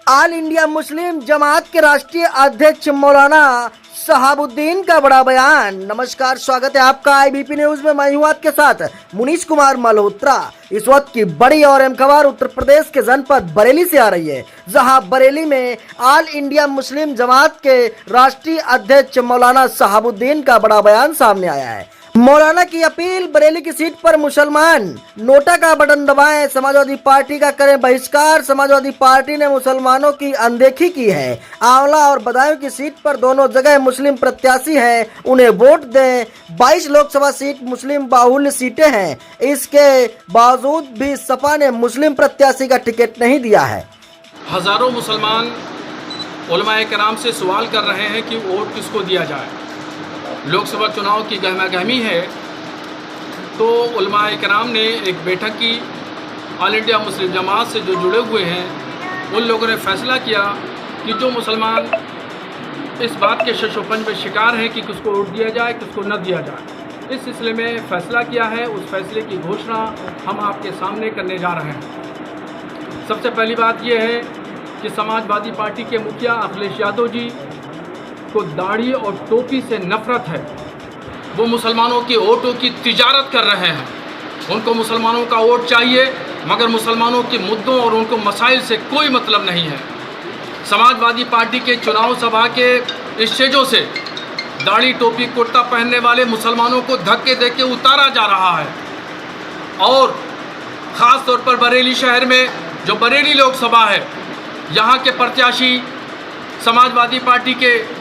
All India Muslim जमात के राष्ट्रीय अध्यक्ष मौलाना शहाबुद्दीन का बड़ा बयान। नमस्कार, स्वागत है आपका आईबीपी न्यूज में। मैं हूं आपके साथ मुनीश कुमार मल्होत्रा। इस वक्त की बड़ी और अहम खबर उत्तर प्रदेश के जनपद बरेली से आ रही है, जहां बरेली में ऑल इंडिया मुस्लिम जमात के राष्ट्रीय अध्यक्ष मौलाना शहाबुद्दीन का बड़ा बयान सामने आया है। मौलाना की अपील, बरेली की सीट पर मुसलमान नोटा का बटन दबाएं, समाजवादी पार्टी का करें बहिष्कार। समाजवादी पार्टी ने मुसलमानों की अनदेखी की है। आंवला और बदायूं की सीट पर दोनों जगह मुस्लिम प्रत्याशी हैं, उन्हें वोट दें। 22 लोकसभा सीट मुस्लिम बाहुल्य सीटें हैं, इसके बावजूद भी सपा ने मुस्लिम प्रत्याशी का टिकट नहीं दिया है। हज़ारों मुसलमान उलमाए कराम से सवाल कर रहे हैं कि वोट किसको दिया जाए। लोकसभा चुनाव की गहमा-गहमी है, तो उलमाए कराम ने एक बैठक की। ऑल इंडिया मुस्लिम जमात से जो जुड़े हुए हैं उन लोगों ने फैसला किया कि जो मुसलमान इस बात के शशोपंज में शिकार हैं कि किसको वोट दिया जाए, किसको न दिया जाए, इस सिलसिले में फ़ैसला किया है। उस फैसले की घोषणा हम आपके सामने करने जा रहे हैं। सबसे पहली बात यह है कि समाजवादी पार्टी के मुखिया अखिलेश यादव जी को दाढ़ी और टोपी से नफरत है। वो मुसलमानों के वोटों की तिजारत कर रहे हैं। उनको मुसलमानों का वोट चाहिए, मगर मुसलमानों के मुद्दों और उनको मसाइल से कोई मतलब नहीं है। समाजवादी पार्टी के चुनाव सभा के स्टेजों से दाढ़ी टोपी कुर्ता पहनने वाले मुसलमानों को धक्के देके उतारा जा रहा है। और ख़ास तौर पर बरेली शहर में जो बरेली लोकसभा है, यहाँ के प्रत्याशी समाजवादी पार्टी के,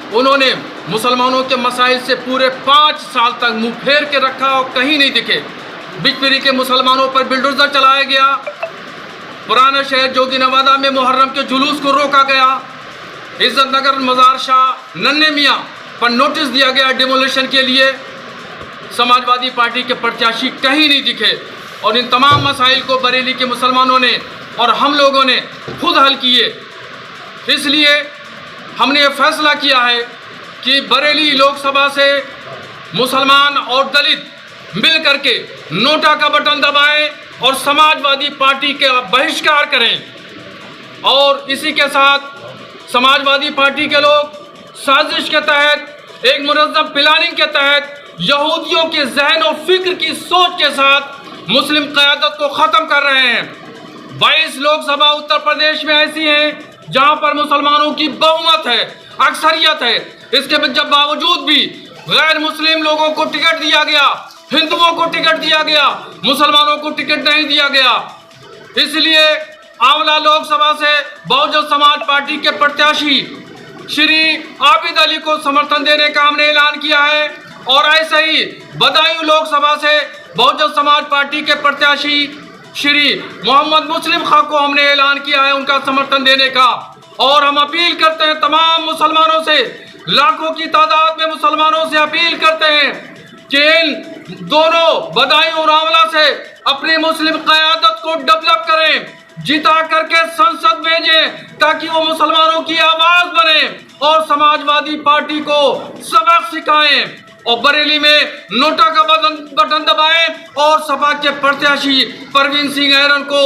उन्होंने मुसलमानों के मसाइल से पूरे 5 साल तक मुंह फेर के रखा और कहीं नहीं दिखे। बिजपीरी के मुसलमानों पर बिल्डोजर चलाया गया। पुराना शहर जोगी नवादा में मुहर्रम के जुलूस को रोका गया। इज्जत नगर मजार शाह नन्हे मियाँ पर नोटिस दिया गया डिमोलिशन के लिए। समाजवादी पार्टी के प्रत्याशी कहीं नहीं दिखे और इन तमाम मसाइल को बरेली के मुसलमानों ने और हम लोगों ने खुद हल किए। इसलिए हमने ये फैसला किया है कि बरेली लोकसभा से मुसलमान और दलित मिल करके नोटा का बटन दबाएं और समाजवादी पार्टी का बहिष्कार करें। और इसी के साथ समाजवादी पार्टी के लोग साजिश के तहत, एक मुनज़्ज़म प्लानिंग के तहत, यहूदियों के जहन और फिक्र की सोच के साथ मुस्लिम क़यादत को ख़त्म कर रहे हैं। 22 लोकसभा उत्तर प्रदेश में ऐसी हैं जहां पर मुसलमानों की बहुमत है, अक्सरियत है। इसके बावजूद भी गैर मुस्लिम लोगों को टिकट दिया गया, हिंदुओं को टिकट दिया गया, मुसलमानों को टिकट नहीं दिया गया। इसलिए आंवला लोकसभा से बहुजन समाज पार्टी के प्रत्याशी श्री आबिद अली को समर्थन देने का हमने ऐलान किया है। और ऐसे ही बदायूं लोकसभा से बहुजन समाज पार्टी के प्रत्याशी श्री मोहम्मद मुस्लिम खां को हमने ऐलान किया है उनका समर्थन देने का। और हम अपील करते हैं तमाम मुसलमानों से, लाखों की तादाद में मुसलमानों से अपील करते हैं कि इन दोनों बदायूं और आंवला से अपनी मुस्लिम क़यादत को डेवलप करें, जिता करके संसद भेजें, ताकि वो मुसलमानों की आवाज़ बने और समाजवादी पार्टी को सबक सिखाएं और बरेली में नोटा का बटन दबाएं और सपा के प्रत्याशी परवीन सिंह ऐरन को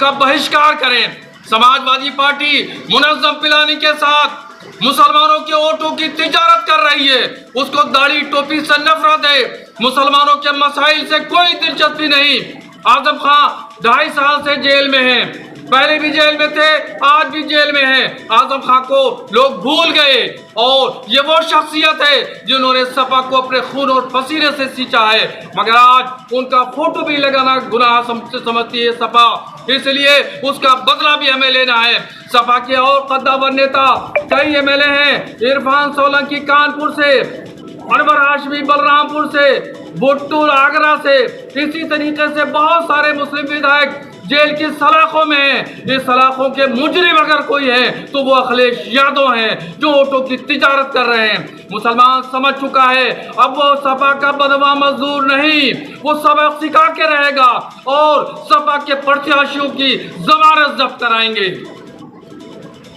का बहिष्कार करें। समाजवादी पार्टी मुनज़्ज़म प्लानिंग के साथ मुसलमानों के वोटों की तिजारत कर रही है। उसको दाढ़ी टोपी से नफरत है, मुसलमानों के मसाइल से कोई दिलचस्पी नहीं। आजम खां 2.5 साल से जेल में हैं, पहले भी जेल में थे, आज भी जेल में हैं। आजम खां को लोग भूल गए और ये वो शख्सियत है जिन्होंने सपा को अपने खून और पसीने से सींचा है, मगर आज उनका फोटो भी लगाना गुनाह समझती है सपा। इसलिए उसका बदला भी हमें लेना है। सपा के और कद्दावर नेता कई एमएलए हैं, इरफान सोलंकी कानपुर से, अनवर हाशमी बलरामपुर से, बुट्टू आगरा से, इसी तरीके से बहुत सारे मुस्लिम विधायक जेल की सलाखों में हैं। इस सलाखों के मुजरिम अगर कोई है तो वो अखिलेश यादव हैं, जो वोटों की तिजारत कर रहे हैं। मुसलमान समझ चुका है, अब वो सपा का बदवा मजदूर नहीं, वो सबक सिखा के रहेगा और सपा के प्रत्याशियों की जमानत जब्त कराएंगे।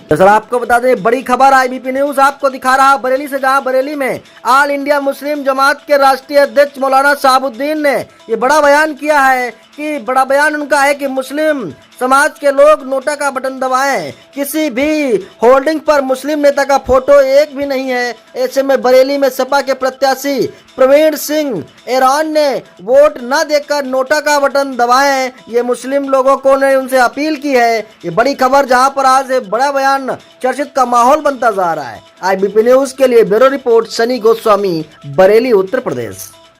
दरअसल आपको बता दें, बड़ी खबर आईबीपी न्यूज आपको दिखा रहा बरेली से, जहां बरेली में ऑल इंडिया मुस्लिम जमात के राष्ट्रीय अध्यक्ष मौलाना शहाबुद्दीन ने ये बड़ा बयान किया है कि बड़ा बयान उनका है कि मुस्लिम समाज के लोग नोटा का बटन दबाएं। किसी भी होर्डिंग पर मुस्लिम नेता का फोटो एक भी नहीं है। ऐसे में बरेली में सपा के प्रत्याशी प्रवीण सिंह ईरान ने वोट न देकर नोटा का बटन दबाएं। ये मुस्लिम लोगों को ने उनसे अपील की है। ये बड़ी खबर जहां पर आज एक बड़ा बयान चर्चित का माहौल बनता जा रहा है। IBP न्यूज के लिए ब्यूरो रिपोर्ट सनी गोस्वामी, बरेली, उत्तर प्रदेश।